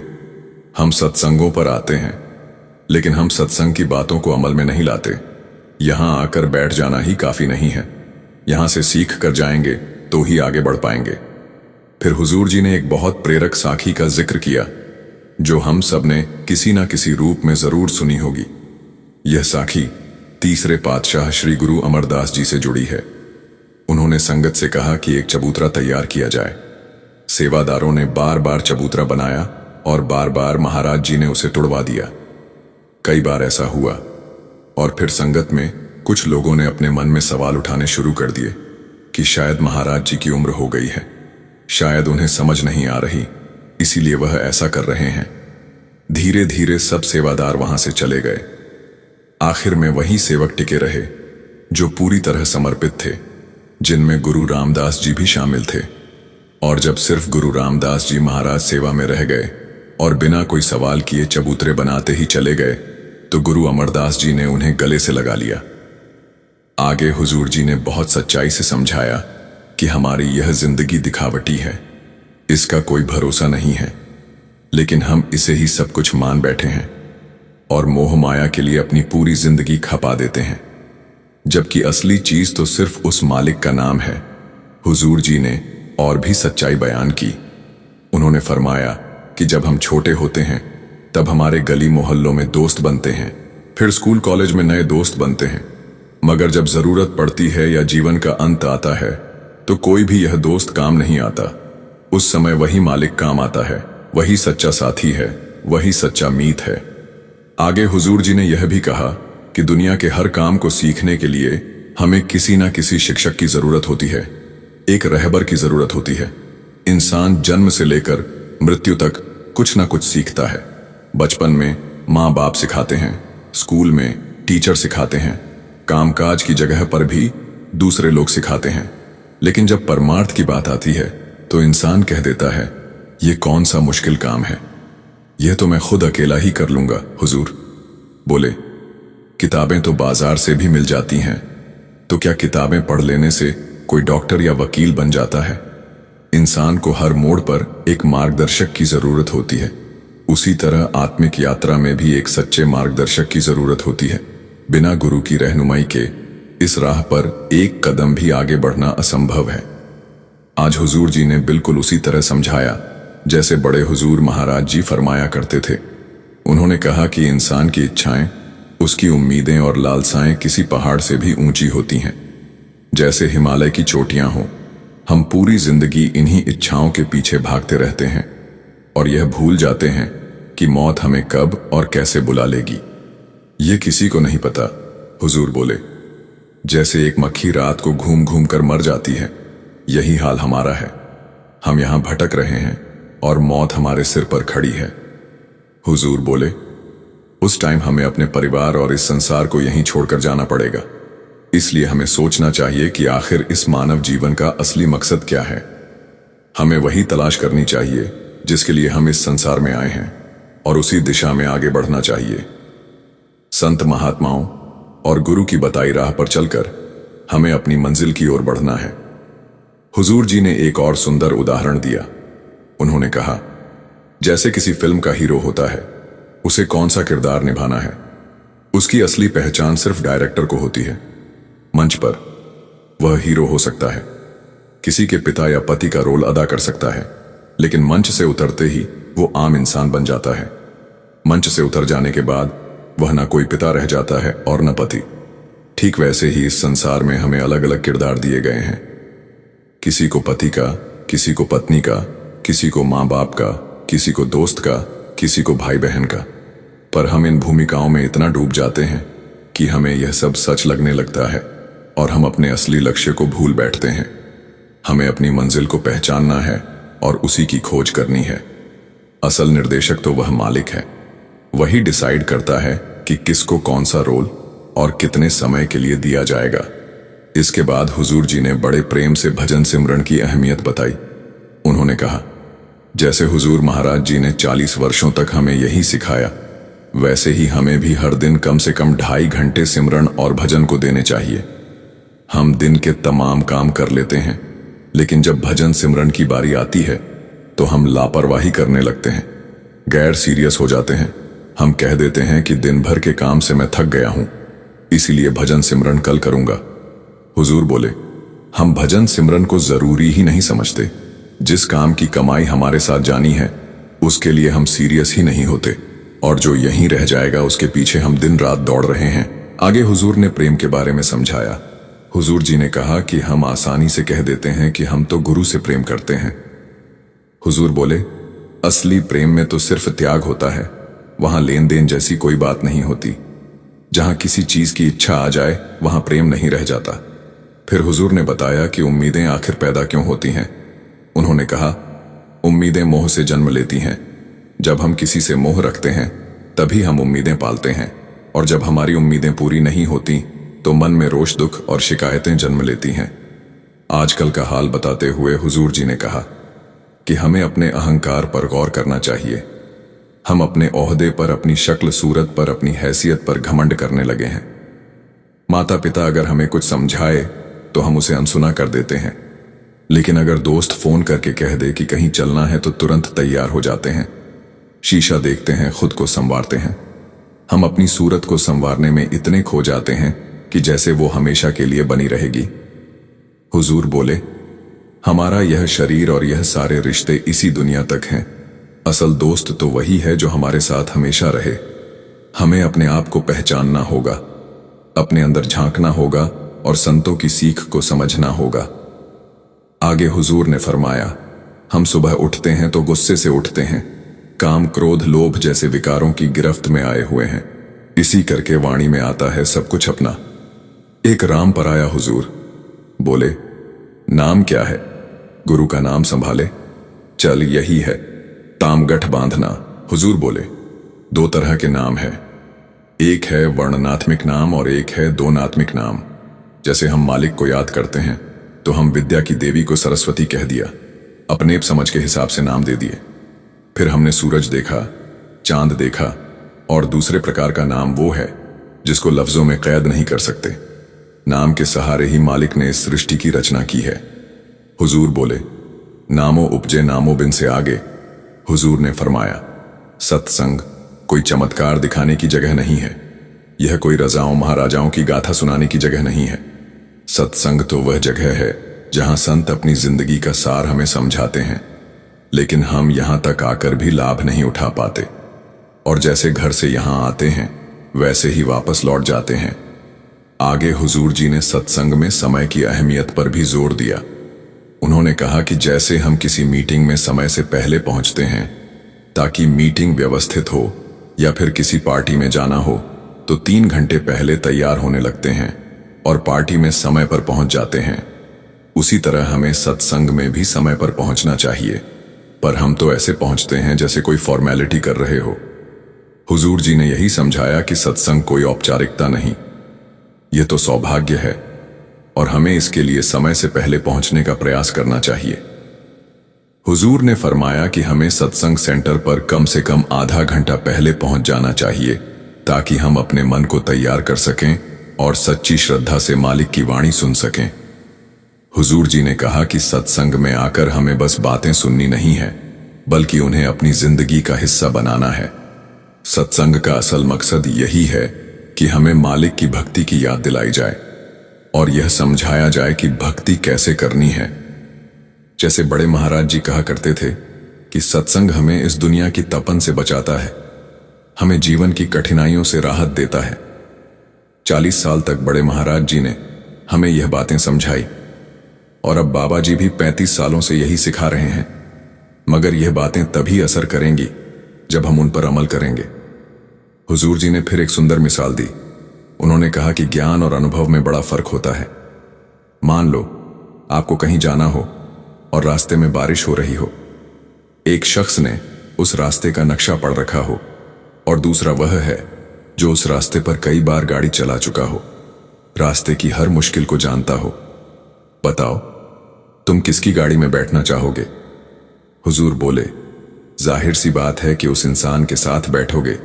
हम सत्संगों पर आते हैं, लेकिन हम सत्संग की बातों को अमल में नहीं लाते। यहां आकर बैठ जाना ही काफी नहीं है, यहां से सीख कर जाएंगे तो ही आगे बढ़ पाएंगे। फिर हुजूर जी ने एक बहुत प्रेरक साखी का जिक्र किया, जो हम सब ने किसी ना किसी रूप में जरूर सुनी होगी। यह साखी तीसरे पातशाह श्री गुरु अमरदास जी से जुड़ी है। उन्होंने संगत से कहा कि एक चबूतरा तैयार किया जाए। सेवादारों ने बार बार चबूतरा बनाया और बार बार महाराज जी ने उसे तुड़वा दिया। कई बार ऐसा हुआ और फिर संगत में कुछ लोगों ने अपने मन में सवाल उठाने शुरू कर दिए कि शायद महाराज जी की उम्र हो गई है, शायद उन्हें समझ नहीं आ रही, इसीलिए वह ऐसा कर रहे हैं। धीरे धीरे सब सेवादार वहां से चले गए। आखिर में वही सेवक टिके रहे जो पूरी तरह समर्पित थे, जिनमें गुरु रामदास जी भी शामिल थे। और जब सिर्फ गुरु रामदास जी महाराज सेवा में रह गए और बिना कोई सवाल किए चबूतरे बनाते ही चले गए, तो गुरु अमरदास जी ने उन्हें गले से लगा लिया। आगे हुजूर जी ने बहुत सच्चाई से समझाया कि हमारी यह जिंदगी दिखावटी है, इसका कोई भरोसा नहीं है, लेकिन हम इसे ही सब कुछ मान बैठे हैं और मोह माया के लिए अपनी पूरी जिंदगी खपा देते हैं, जबकि असली चीज तो सिर्फ उस मालिक का नाम है। हुजूर जी ने और भी सच्चाई बयान की। उन्होंने फरमाया कि जब हम छोटे होते हैं तब हमारे गली मोहल्लों में दोस्त बनते हैं, फिर स्कूल कॉलेज में नए दोस्त बनते हैं, मगर जब जरूरत पड़ती है या जीवन का अंत आता है तो कोई भी यह दोस्त काम नहीं आता। उस समय वही मालिक काम आता है, वही सच्चा साथी है, वही सच्चा मीत है। आगे हुजूर जी ने यह भी कहा कि दुनिया के हर काम को सीखने के लिए हमें किसी ना किसी शिक्षक की जरूरत होती है, एक रहबर की जरूरत होती है। इंसान जन्म से लेकर मृत्यु तक कुछ ना कुछ सीखता है। बचपन में माँ बाप सिखाते हैं, स्कूल में टीचर सिखाते हैं, कामकाज की जगह पर भी दूसरे लोग सिखाते हैं, लेकिन जब परमार्थ की बात आती है तो इंसान कह देता है, ये कौन सा मुश्किल काम है, यह तो मैं खुद अकेला ही कर लूंगा। हुजूर बोले, किताबें तो बाजार से भी मिल जाती हैं, तो क्या किताबें पढ़ लेने से कोई डॉक्टर या वकील बन जाता है? इंसान को हर मोड़ पर एक मार्गदर्शक की जरूरत होती है। उसी तरह आत्मिक यात्रा में भी एक सच्चे मार्गदर्शक की जरूरत होती है। बिना गुरु की रहनुमाई के इस राह पर एक कदम भी आगे बढ़ना असंभव है। आज हुजूर जी ने बिल्कुल उसी तरह समझाया जैसे बड़े हुजूर महाराज जी फरमाया करते थे। उन्होंने कहा कि इंसान की इच्छाएं, उसकी उम्मीदें और लालसाएं किसी पहाड़ से भी ऊंची होती हैं, जैसे हिमालय की चोटियां हों। हम पूरी जिंदगी इन्हीं इच्छाओं के पीछे भागते रहते हैं और यह भूल जाते हैं कि मौत हमें कब और कैसे बुला लेगी, ये किसी को नहीं पता। हुजूर बोले, जैसे एक मक्खी रात को घूम घूम कर मर जाती है, यही हाल हमारा है। हम यहां भटक रहे हैं और मौत हमारे सिर पर खड़ी है। हुजूर बोले, उस टाइम हमें अपने परिवार और इस संसार को यहीं छोड़कर जाना पड़ेगा। इसलिए हमें सोचना चाहिए कि आखिर इस मानव जीवन का असली मकसद क्या है। हमें वही तलाश करनी चाहिए जिसके लिए हम इस संसार में आए हैं और उसी दिशा में आगे बढ़ना चाहिए। संत महात्माओं और गुरु की बताई राह पर चलकर हमें अपनी मंजिल की ओर बढ़ना है। हुजूर जी ने एक और सुंदर उदाहरण दिया। उन्होंने कहा, जैसे किसी फिल्म का हीरो होता है, उसे कौन सा किरदार निभाना है, उसकी असली पहचान सिर्फ डायरेक्टर को होती है। मंच पर वह हीरो हो सकता है, किसी के पिता या पति का रोल अदा कर सकता है, लेकिन मंच से उतरते ही वो आम इंसान बन जाता है। मंच से उतर जाने के बाद वह ना कोई पिता रह जाता है और न पति। ठीक वैसे ही इस संसार में हमें अलग अलग किरदार दिए गए हैं, किसी को पति का, किसी को पत्नी का, किसी को माँ बाप का, किसी को दोस्त का, किसी को भाई बहन का। पर हम इन भूमिकाओं में इतना डूब जाते हैं कि हमें यह सब सच लगने लगता है और हम अपने असली लक्ष्य को भूल बैठते हैं। हमें अपनी मंजिल को पहचानना है और उसी की खोज करनी है। असल निर्देशक तो वह मालिक है, वही डिसाइड करता है कि किसको कौन सा रोल और कितने समय के लिए दिया जाएगा। इसके बाद हुजूर जी ने बड़े प्रेम से भजन सिमरन की अहमियत बताई। उन्होंने कहा, जैसे हुजूर महाराज जी ने 40 वर्षों तक हमें यही सिखाया, वैसे ही हमें भी हर दिन कम से कम 2.5 घंटे सिमरन और भजन को देने चाहिए। हम दिन के तमाम काम कर लेते हैं, लेकिन जब भजन सिमरन की बारी आती है तो हम लापरवाही करने लगते हैं, गैर सीरियस हो जाते हैं। हम कह देते हैं कि दिन भर के काम से मैं थक गया हूं, इसीलिए भजन सिमरन कल करूंगा। हुजूर बोले, हम भजन सिमरन को जरूरी ही नहीं समझते। जिस काम की कमाई हमारे साथ जानी है उसके लिए हम सीरियस ही नहीं होते, और जो यहीं रह जाएगा उसके पीछे हम दिन रात दौड़ रहे हैं। आगे हुजूर ने प्रेम के बारे में समझाया। हुजूर जी ने कहा कि हम आसानी से कह देते हैं कि हम तो गुरु से प्रेम करते हैं। हुजूर बोले, असली प्रेम में तो सिर्फ त्याग होता है, वहां लेन देन जैसी कोई बात नहीं होती। जहां किसी चीज की इच्छा आ जाए वहां प्रेम नहीं रह जाता। फिर हुजूर ने बताया कि उम्मीदें आखिर पैदा क्यों होती हैं। उन्होंने कहा, उम्मीदें मोह से जन्म लेती हैं। जब हम किसी से मोह रखते हैं तभी हम उम्मीदें पालते हैं, और जब हमारी उम्मीदें पूरी नहीं होती तो मन में रोष, दुख और शिकायतें जन्म लेती हैं। आजकल का हाल बताते हुए हुजूर जी ने कहा कि हमें अपने अहंकार पर गौर करना चाहिए। हम अपने ओहदे पर, अपनी शक्ल सूरत पर, अपनी हैसियत पर घमंड करने लगे हैं। माता पिता अगर हमें कुछ समझाए तो हम उसे अनसुना कर देते हैं, लेकिन अगर दोस्त फोन करके कह दे कि कहीं चलना है तो तुरंत तैयार हो जाते हैं। शीशा देखते हैं, खुद को संवारते हैं। हम अपनी सूरत को संवारने में इतने खो जाते हैं कि जैसे वो हमेशा के लिए बनी रहेगी। हुजूर बोले, हमारा यह शरीर और यह सारे रिश्ते इसी दुनिया तक हैं। असल दोस्त तो वही है जो हमारे साथ हमेशा रहे। हमें अपने आप को पहचानना होगा, अपने अंदर झांकना होगा और संतों की सीख को समझना होगा। आगे हुजूर ने फरमाया, हम सुबह उठते हैं तो गुस्से से उठते हैं, काम क्रोध लोभ जैसे विकारों की गिरफ्त में आए हुए हैं। इसी करके वाणी में आता है सब कुछ अपना। एक राम पर आया हुजूर, बोले, नाम क्या है? गुरु का नाम संभाले, चल यही है, तामगठ बांधना। हुजूर बोले, दो तरह के नाम है, एक है वर्णनात्मिक नाम और एक है दोनात्मिक नाम। जैसे हम मालिक को याद करते हैं तो हम विद्या की देवी को सरस्वती कह दिया, अपने समझ के हिसाब से नाम दे दिए। फिर हमने सूरज देखा, चांद देखा, और दूसरे प्रकार का नाम वो है जिसको लफ्जों में कैद नहीं कर सकते। नाम के सहारे ही मालिक ने इस सृष्टि की रचना की है। हुजूर बोले, नामो उपजे नामो बिन से आगे हुजूर ने फरमाया, सत्संग कोई चमत्कार दिखाने की जगह नहीं है, यह कोई रजाओं महाराजाओं की गाथा सुनाने की जगह नहीं है। सत्संग तो वह जगह है जहां संत अपनी जिंदगी का सार हमें समझाते हैं, लेकिन हम यहां तक आकर भी लाभ नहीं उठा पाते, और जैसे घर से यहां आते हैं वैसे ही वापस लौट जाते हैं। आगे हुजूर जी ने सत्संग में समय की अहमियत पर भी जोर दिया। उन्होंने कहा कि जैसे हम किसी मीटिंग में समय से पहले पहुंचते हैं ताकि मीटिंग व्यवस्थित हो, या फिर किसी पार्टी में जाना हो तो 3 घंटे पहले तैयार होने लगते हैं और पार्टी में समय पर पहुंच जाते हैं, उसी तरह हमें सत्संग में भी समय पर पहुंचना चाहिए। पर हम तो ऐसे पहुंचते हैं जैसे कोई फॉर्मेलिटी कर रहे हो। हुजूर जी ने यही समझाया कि सत्संग कोई औपचारिकता नहीं, ये तो सौभाग्य है और हमें इसके लिए समय से पहले पहुंचने का प्रयास करना चाहिए। हुजूर ने फरमाया कि हमें सत्संग सेंटर पर कम से कम आधा घंटा पहले पहुंच जाना चाहिए ताकि हम अपने मन को तैयार कर सकें और सच्ची श्रद्धा से मालिक की वाणी सुन सकें। हुजूर जी ने कहा कि सत्संग में आकर हमें बस बातें सुननी नहीं है, बल्कि उन्हें अपनी जिंदगी का हिस्सा बनाना है। सत्संग का असल मकसद यही है कि हमें मालिक की भक्ति की याद दिलाई जाए और यह समझाया जाए कि भक्ति कैसे करनी है। जैसे बड़े महाराज जी कहा करते थे कि सत्संग हमें इस दुनिया की तपन से बचाता है, हमें जीवन की कठिनाइयों से राहत देता है। 40 साल तक बड़े महाराज जी ने हमें यह बातें समझाई और अब बाबा जी भी 35 सालों से यही सिखा रहे हैं, मगर यह बातें तभी असर करेंगी जब हम उन पर अमल करेंगे। हुजूर जी ने फिर एक सुंदर मिसाल दी। उन्होंने कहा कि ज्ञान और अनुभव में बड़ा फर्क होता है। मान लो आपको कहीं जाना हो और रास्ते में बारिश हो रही हो। एक शख्स ने उस रास्ते का नक्शा पढ़ रखा हो और दूसरा वह है जो उस रास्ते पर कई बार गाड़ी चला चुका हो, रास्ते की हर मुश्किल को जानता हो। बताओ तुम किसकी गाड़ी में बैठना चाहोगे? हुजूर बोले, जाहिर सी बात है कि उस इंसान के साथ बैठोगे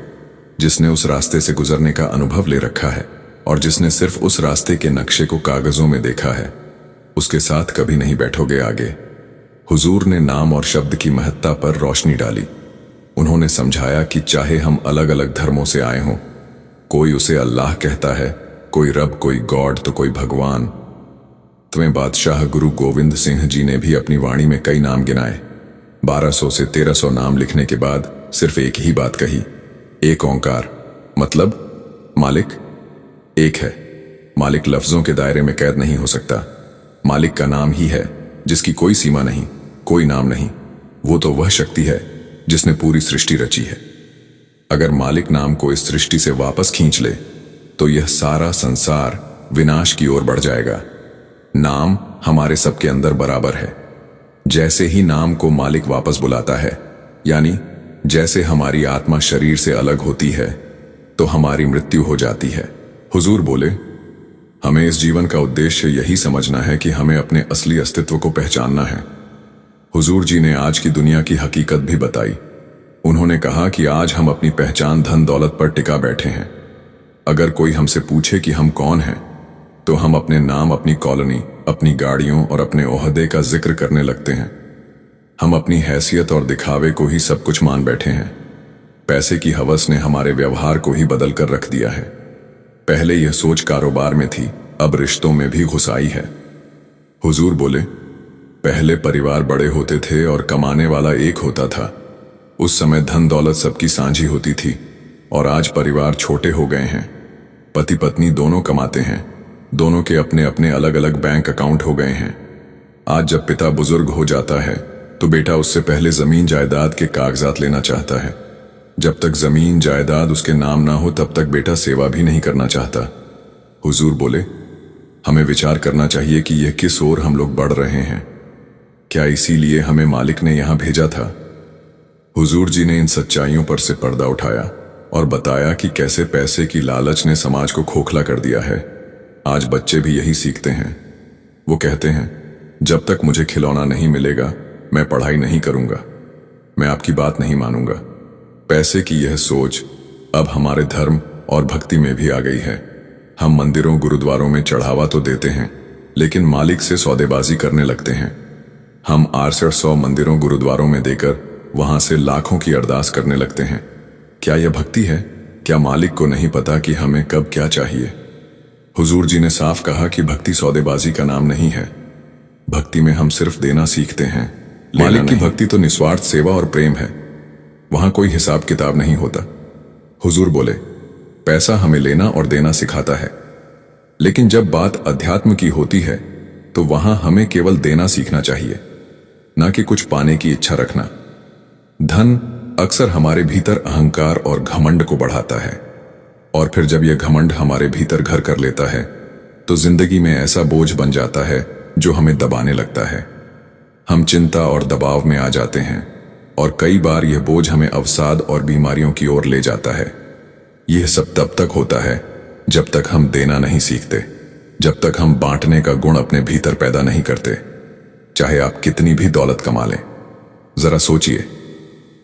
जिसने उस रास्ते से गुजरने का अनुभव ले रखा है और जिसने सिर्फ उस रास्ते के नक्शे को कागजों में देखा है, उसके साथ कभी नहीं बैठोगे आगे। हुजूर ने नाम और शब्द की महत्ता पर रोशनी डाली। उन्होंने समझाया कि चाहे हम अलग अलग धर्मों से आए हों, कोई उसे अल्लाह कहता है, कोई रब, कोई गॉड तो कोई भगवान। तुम्हें बादशाह गुरु गोविंद सिंह जी ने भी अपनी वाणी में कई नाम गिनाए। 1200 से 1300 नाम लिखने के बाद सिर्फ एक ही बात कही, एक ओंकार, मतलब मालिक एक है। मालिक लफ्जों के दायरे में कैद नहीं हो सकता। मालिक का नाम ही है जिसकी कोई सीमा नहीं, कोई नाम नहीं। वो तो वह शक्ति है जिसने पूरी सृष्टि रची है। अगर मालिक नाम को इस सृष्टि से वापस खींच ले तो यह सारा संसार विनाश की ओर बढ़ जाएगा। नाम हमारे सबके अंदर बराबर है। जैसे ही नाम को मालिक वापस बुलाता है, यानी जैसे हमारी आत्मा शरीर से अलग होती है तो हमारी मृत्यु हो जाती है। हुजूर बोले, हमें इस जीवन का उद्देश्य यही समझना है कि हमें अपने असली अस्तित्व को पहचानना है। हुजूर जी ने आज की दुनिया की हकीकत भी बताई। उन्होंने कहा कि आज हम अपनी पहचान धन दौलत पर टिका बैठे हैं। अगर कोई हमसे पूछे कि हम कौन हैं तो हम अपने नाम, अपनी कॉलोनी, अपनी गाड़ियों और अपने ओहदे का जिक्र करने लगते हैं। हम अपनी हैसियत और दिखावे को ही सब कुछ मान बैठे हैं। पैसे की हवस ने हमारे व्यवहार को ही बदल कर रख दिया है। पहले यह सोच कारोबार में थी, अब रिश्तों में भी घुस आई है। हुजूर बोले, पहले परिवार बड़े होते थे और कमाने वाला एक होता था। उस समय धन दौलत सबकी साझी होती थी, और आज परिवार छोटे हो गए हैं। पति पत्नी दोनों कमाते हैं, दोनों के अपने अपने अलग अलग बैंक अकाउंट हो गए हैं। आज जब पिता बुजुर्ग हो जाता है तो बेटा उससे पहले जमीन जायदाद के कागजात लेना चाहता है। जब तक जमीन जायदाद उसके नाम ना हो तब तक बेटा सेवा भी नहीं करना चाहता। हुजूर बोले, हमें विचार करना चाहिए कि यह किस ओर हम लोग बढ़ रहे हैं। क्या इसीलिए हमें मालिक ने यहां भेजा था? हुजूर जी ने इन सच्चाइयों पर से पर्दा उठाया और बताया कि कैसे पैसे की लालच ने समाज को खोखला कर दिया है। आज बच्चे भी यही सीखते हैं। वो कहते हैं, जब तक मुझे खिलौना नहीं मिलेगा मैं पढ़ाई नहीं करूंगा, मैं आपकी बात नहीं मानूंगा। पैसे की यह सोच अब हमारे धर्म और भक्ति में भी आ गई है। हम मंदिरों गुरुद्वारों में चढ़ावा तो देते हैं, लेकिन मालिक से सौदेबाजी करने लगते हैं। हम 800 मंदिरों गुरुद्वारों में देकर वहां से लाखों की अरदास करने लगते हैं। क्या यह भक्ति है? क्या मालिक को नहीं पता कि हमें कब क्या चाहिए? हुजूर जी ने साफ कहा कि भक्ति सौदेबाजी का नाम नहीं है। भक्ति में हम सिर्फ देना सीखते हैं। मालिक की भक्ति तो निस्वार्थ सेवा और प्रेम है, वहां कोई हिसाब किताब नहीं होता। हुजूर बोले, पैसा हमें लेना और देना सिखाता है, लेकिन जब बात अध्यात्म की होती है तो वहां हमें केवल देना सीखना चाहिए, ना कि कुछ पाने की इच्छा रखना। धन अक्सर हमारे भीतर अहंकार और घमंड को बढ़ाता है, और फिर जब यह घमंड हमारे भीतर घर कर लेता है तो जिंदगी में ऐसा बोझ बन जाता है जो हमें दबाने लगता है। हम चिंता और दबाव में आ जाते हैं, और कई बार यह बोझ हमें अवसाद और बीमारियों की ओर ले जाता है। यह सब तब तक होता है जब तक हम देना नहीं सीखते, जब तक हम बांटने का गुण अपने भीतर पैदा नहीं करते। चाहे आप कितनी भी दौलत कमा लें, जरा सोचिए,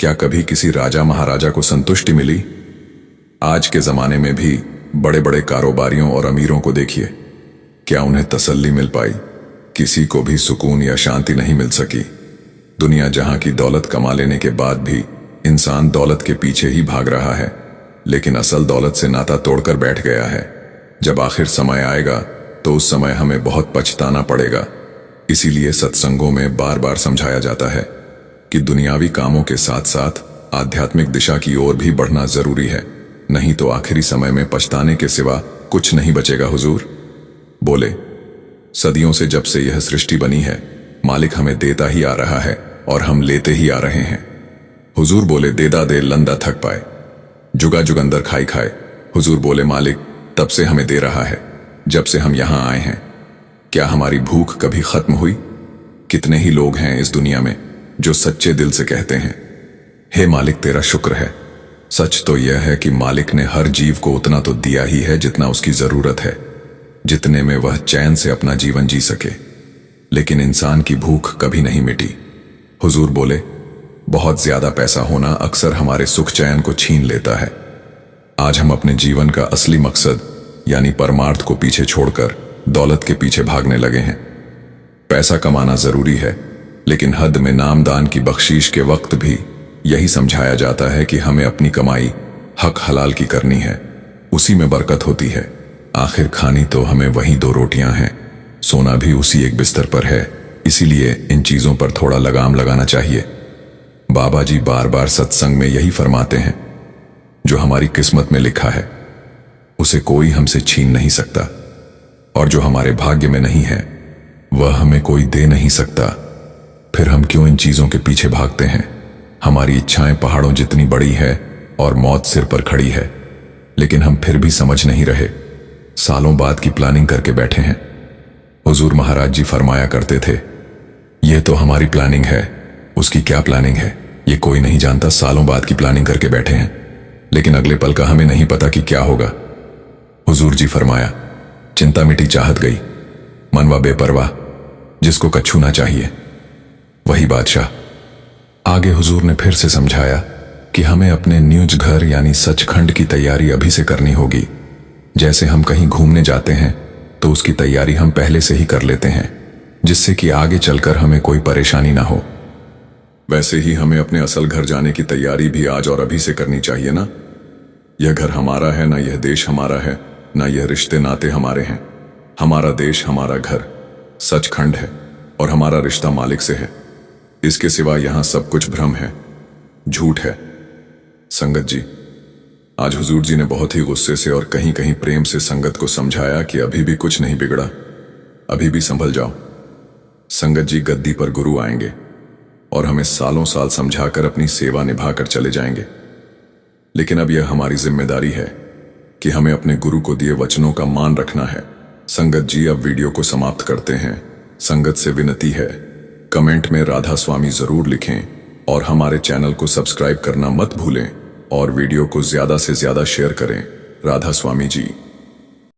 क्या कभी किसी राजा महाराजा को संतुष्टि मिली? आज के जमाने में भी बड़े बड़े कारोबारियों और अमीरों को देखिए, क्या उन्हें तसल्ली मिल पाई? किसी को भी सुकून या शांति नहीं मिल सकी। दुनिया जहां की दौलत कमा लेने के बाद भी इंसान दौलत के पीछे ही भाग रहा है, लेकिन असल दौलत से नाता तोड़कर बैठ गया है। जब आखिर समय आएगा तो उस समय हमें बहुत पछताना पड़ेगा। इसीलिए सत्संगों में बार बार समझाया जाता है कि दुनियावी कामों के साथ साथ आध्यात्मिक दिशा की ओर भी बढ़ना जरूरी है, नहीं तो आखिरी समय में पछताने के सिवा कुछ नहीं बचेगा। हुजूर बोले, सदियों से जब से यह सृष्टि बनी है मालिक हमें देता ही आ रहा है और हम लेते ही आ रहे हैं। हुजूर बोले, देदा दे लंदा थक पाए, जुगा जुगंदर खाई खाए। हुजूर बोले, मालिक तब से हमें दे रहा है जब से हम यहां आए हैं। क्या हमारी भूख कभी खत्म हुई? कितने ही लोग हैं इस दुनिया में जो सच्चे दिल से कहते हैं, हे मालिक तेरा शुक्र है। सच तो यह है कि मालिक ने हर जीव को उतना तो दिया ही है जितना उसकी जरूरत है, जितने में वह चैन से अपना जीवन जी सके। लेकिन इंसान की भूख कभी नहीं मिटी। हुजूर बोले, बहुत ज्यादा पैसा होना अक्सर हमारे सुख चैन को छीन लेता है। आज हम अपने जीवन का असली मकसद यानी परमार्थ को पीछे छोड़कर दौलत के पीछे भागने लगे हैं। पैसा कमाना जरूरी है, लेकिन हद में नामदान की बख्शीश के वक्त भी यही समझाया जाता है कि हमें अपनी कमाई हक हलाल की करनी है, उसी में बरकत होती है। आखिर खानी तो हमें वही 2 रोटियां हैं, सोना भी उसी एक बिस्तर पर है। इसीलिए इन चीजों पर थोड़ा लगाम लगाना चाहिए। बाबा जी बार बार सत्संग में यही फरमाते हैं, जो हमारी किस्मत में लिखा है उसे कोई हमसे छीन नहीं सकता, और जो हमारे भाग्य में नहीं है वह हमें कोई दे नहीं सकता। फिर हम क्यों इन चीजों के पीछे भागते हैं? हमारी इच्छाएं पहाड़ों जितनी बड़ी है और मौत सिर पर खड़ी है, लेकिन हम फिर भी समझ नहीं रहे। सालों बाद की प्लानिंग करके बैठे हैं। हुजूर महाराज जी फरमाया करते थे, यह तो हमारी प्लानिंग है, उसकी क्या प्लानिंग है ये कोई नहीं जानता। सालों बाद की प्लानिंग करके बैठे हैं, लेकिन अगले पल का हमें नहीं पता कि क्या होगा। हुजूर जी फरमाया, चिंता मिटी चाहत गई, मनवा बेपरवाह, जिसको कच्छू ना चाहिए वही बादशाह। आगे हुजूर ने फिर से समझाया कि हमें अपने न्यूज घर यानी सचखंड की तैयारी अभी से करनी होगी। जैसे हम कहीं घूमने जाते हैं तो उसकी तैयारी हम पहले से ही कर लेते हैं, जिससे कि आगे चलकर हमें कोई परेशानी ना हो। वैसे ही हमें अपने असल घर जाने की तैयारी भी आज और अभी से करनी चाहिए ना। यह घर हमारा है ना, यह देश हमारा है ना, यह रिश्ते नाते हमारे हैं। हमारा देश, हमारा घर सचखंड है और हमारा रिश्ता मालिक से है। इसके सिवा यहां सब कुछ भ्रम है, झूठ है। संगत जी, आज हुजूर जी ने बहुत ही गुस्से से और कहीं कहीं प्रेम से संगत को समझाया कि अभी भी कुछ नहीं बिगड़ा, अभी भी संभल जाओ। संगत जी गद्दी पर गुरु आएंगे और हमें सालों साल समझाकर अपनी सेवा निभाकर चले जाएंगे। लेकिन अब यह हमारी जिम्मेदारी है कि हमें अपने गुरु को दिए वचनों का मान रखना है। संगत जी, अब वीडियो को समाप्त करते हैं। संगत से विनती है, कमेंट में राधा स्वामी जरूर लिखें और हमारे चैनल को सब्सक्राइब करना मत भूलें और वीडियो को ज्यादा से ज्यादा शेयर करें। राधा स्वामी जी।